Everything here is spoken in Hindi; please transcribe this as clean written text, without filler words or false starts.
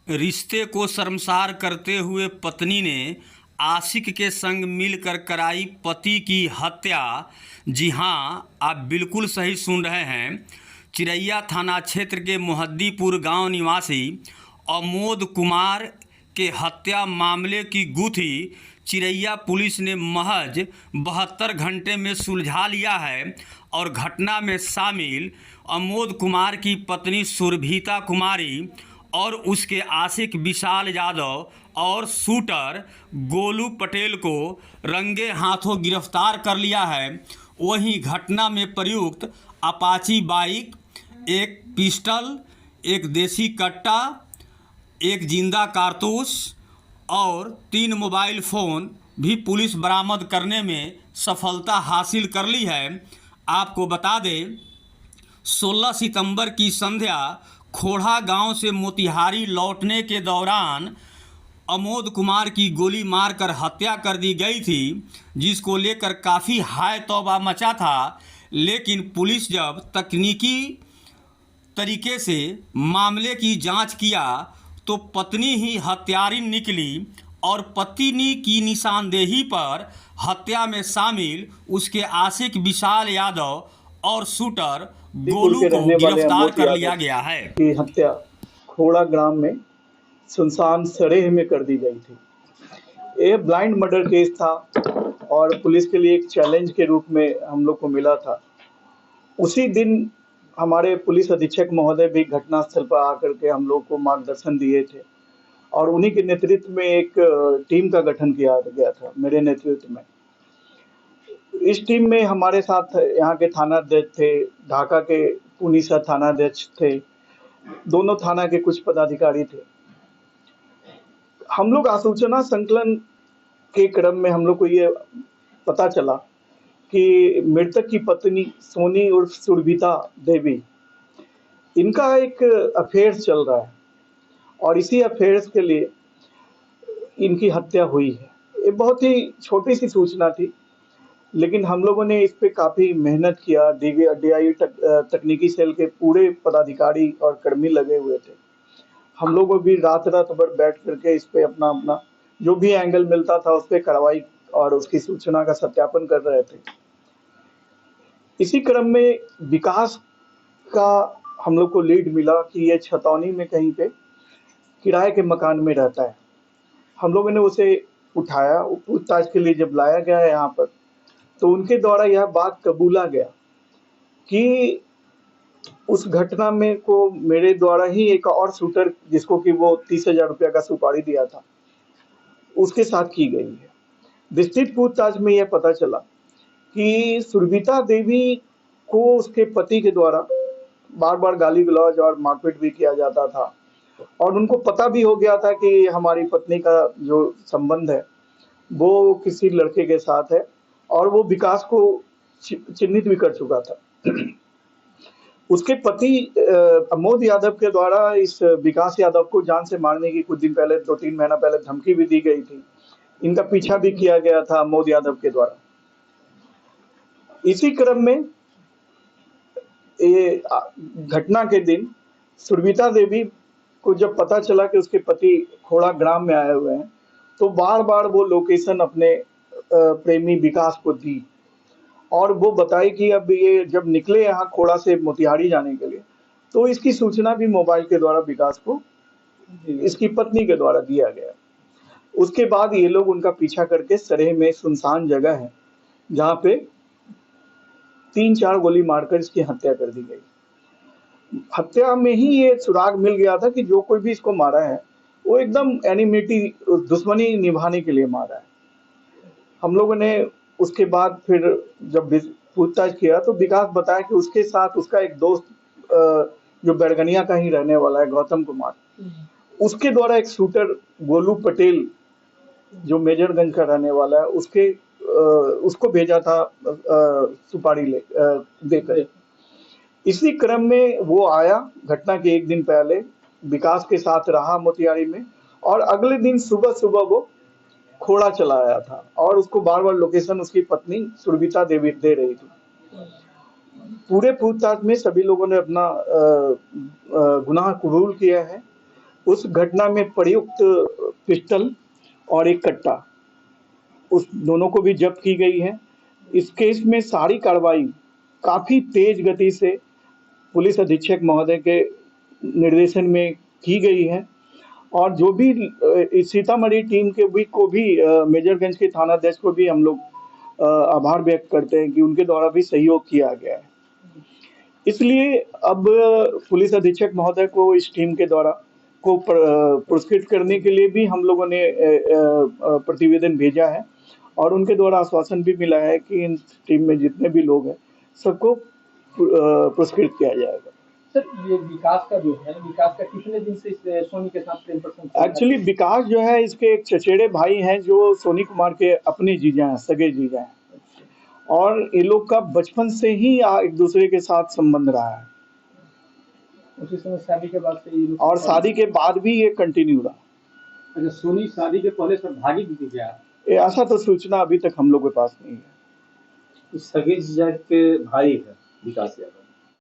रिश्ते को शर्मसार करते हुए पत्नी ने आशिक के संग मिलकर कराई पति की हत्या। जी हां, आप बिल्कुल सही सुन रहे हैं। चिरैया थाना क्षेत्र के मोहद्दीपुर गांव निवासी अमोद कुमार के हत्या मामले की गुत्थी चिरैया पुलिस ने महज 72 घंटे में सुलझा लिया है और घटना में शामिल अमोद कुमार की पत्नी सुरभिता कुमारी और उसके आशिक विशाल यादव और शूटर गोलू पटेल को रंगे हाथों गिरफ्तार कर लिया है। वहीं घटना में प्रयुक्त अपाची बाइक, एक पिस्टल, एक देसी कट्टा, एक जिंदा कारतूस और 3 मोबाइल फ़ोन भी पुलिस बरामद करने में सफलता हासिल कर ली है। आपको बता दें, 16 सितंबर की संध्या खोड़ा गांव से मोतिहारी लौटने के दौरान अमोद कुमार की गोली मारकर हत्या कर दी गई थी, जिसको लेकर काफ़ी हाय तौबा मचा था। लेकिन पुलिस जब तकनीकी तरीके से मामले की जांच किया तो पत्नी ही हत्यारिन निकली और पत्नी की निशानदेही पर हत्या में शामिल उसके आशिक विशाल यादव और शूटर गोलू को गिरफ्तार कर लिया गया है। की हत्या खोड़ा ग्राम में सुनसान सरेह में कर दी गई थी। ये ब्लाइंड मर्डर केस था और पुलिस के लिए एक चैलेंज के रूप में हम लोग को मिला था। उसी दिन हमारे पुलिस अधीक्षक महोदय भी घटनास्थल पर आकर के हम लोग को मार्गदर्शन दिए थे और उन्हीं के नेतृत्व में एक टीम का गठन किया गया था, मेरे नेतृत्व में। इस टीम में हमारे साथ यहाँ के थानाध्यक्ष थे, ढाका के पुनीसा थानाध्यक्ष थे, दोनों थाना के कुछ पदाधिकारी थे। हम लोग आसूचना संकलन के क्रम में हम लोग को ये पता चला कि मृतक की पत्नी सोनी उर्फ सुरभिता देवी, इनका एक अफेयर चल रहा है और इसी अफेयर्स के लिए इनकी हत्या हुई है। ये बहुत ही छोटी सी सूचना थी, लेकिन हम लोगों ने इस पे काफ़ी मेहनत किया। DIU तकनीकी सेल के पूरे पदाधिकारी और कर्मी लगे हुए थे। हम लोगों भी रात भर बैठ करके इस पे अपना जो भी एंगल मिलता था उस पर कार्रवाई और उसकी सूचना का सत्यापन कर रहे थे। इसी क्रम में विकास का हम लोग को लीड मिला कि ये छतौनी में कहीं पे किराए के मकान में रहता है। हम लोगों ने उसे उठाया, पूछताछ के लिए जब लाया गया है यहाँ पर, तो उनके द्वारा यह बात कबूला गया कि उस घटना में को मेरे द्वारा ही एक और शूटर, जिसको कि वो 30,000 रुपया का सुपारी दिया था, उसके साथ की गई है। विस्तृत पूछताछ में यह पता चला कि सुरभिता देवी को उसके पति के द्वारा बार बार गाली गलौज और मारपीट भी किया जाता था और उनको पता भी हो गया था कि हमारी पत्नी का जो संबंध है वो किसी लड़के के साथ है और वो विकास को चिन्हित भी कर चुका था। उसके पति अमोद यादव के द्वारा इस विकास यादव को जान से मारने की कुछ दिन पहले, 2-3 महीना पहले धमकी भी दी गई थी। इनका पीछा भी किया गया था अमोद यादव के द्वारा। इसी क्रम में ये घटना के दिन सुरभिता देवी को जब पता चला कि उसके पति खोड़ा ग्राम में आए हुए हैं, तो बार बार वो लोकेशन अपने प्रेमी विकास को दी और वो बताई कि अब ये जब निकले यहाँ खोड़ा से मोतिहारी जाने के लिए, तो इसकी सूचना भी मोबाइल के द्वारा विकास को इसकी पत्नी के द्वारा दिया गया। उसके बाद ये लोग उनका पीछा करके सरेह में सुनसान जगह है जहाँ पे 3-4 गोली मारकर इसकी हत्या कर दी गई। हत्या में ही ये सुराग मिल गया था कि जो कोई भी इसको मारा है वो एकदम एनिमिटी, दुश्मनी निभाने के लिए मारा है। हम लोगों ने उसके बाद फिर जब पूछताछ किया तो विकास बताया कि उसके साथ उसका एक दोस्त जो बैरगनिया का ही रहने वाला है, गौतम कुमार, उसके द्वारा एक शूटर गोलू पटेल जो मेजरगंज का रहने वाला है, उसको भेजा था सुपारी देकर। इसी क्रम में वो आया, घटना के एक दिन पहले विकास के साथ रहा मोतिहारी में और अगले दिन सुबह सुबह वो खोड़ा चला आया था और उसको बार बार लोकेशन उसकी पत्नी सुरभिता देवी दे रही थी। पूरे पूछताछ में सभी लोगों ने अपना गुनाह कबूल किया है उस घटना में प्रयुक्त पिस्टल और एक कट्टा, उस दोनों को भी जब्त की गई है। इस केस में सारी कार्रवाई काफ़ी तेज गति से पुलिस अधीक्षक महोदय के निर्देशन में की गई है और जो भी इस सीतामढ़ी टीम के भी को भी मेजरगंज के थानाध्यक्ष को भी हम लोग आभार व्यक्त करते हैं कि उनके द्वारा भी सहयोग किया गया है। इसलिए अब पुलिस अधीक्षक महोदय को इस टीम के द्वारा को पुरस्कृत करने के लिए भी हम लोगों ने प्रतिवेदन भेजा है और उनके द्वारा आश्वासन भी मिला है कि इन टीम में जितने भी लोग हैं सबको पुरस्कृत किया जाएगा। सर, ये विकास का जो है, विकास का कितने दिन से इस सोनी के साथ प्रेम प्रसंग? एक्चुअली विकास जो है इसके एक चचेरे भाई हैं जो सोनी कुमार के अपने जीजा हैं, सगे जीजा हैं और ये लोग का बचपन से ही एक दूसरे के साथ संबंध रहा है। उसी समय शादी के बाद से ये लोग और शादी के बाद भी ये कंटिन्यू रहा। अच्छा, सोनी शादी के पहले सर भागी भी गया? ऐसा तो सूचना अभी तक हम लोग के पास नहीं है। सगे जीजा के भाई है विकास यादव।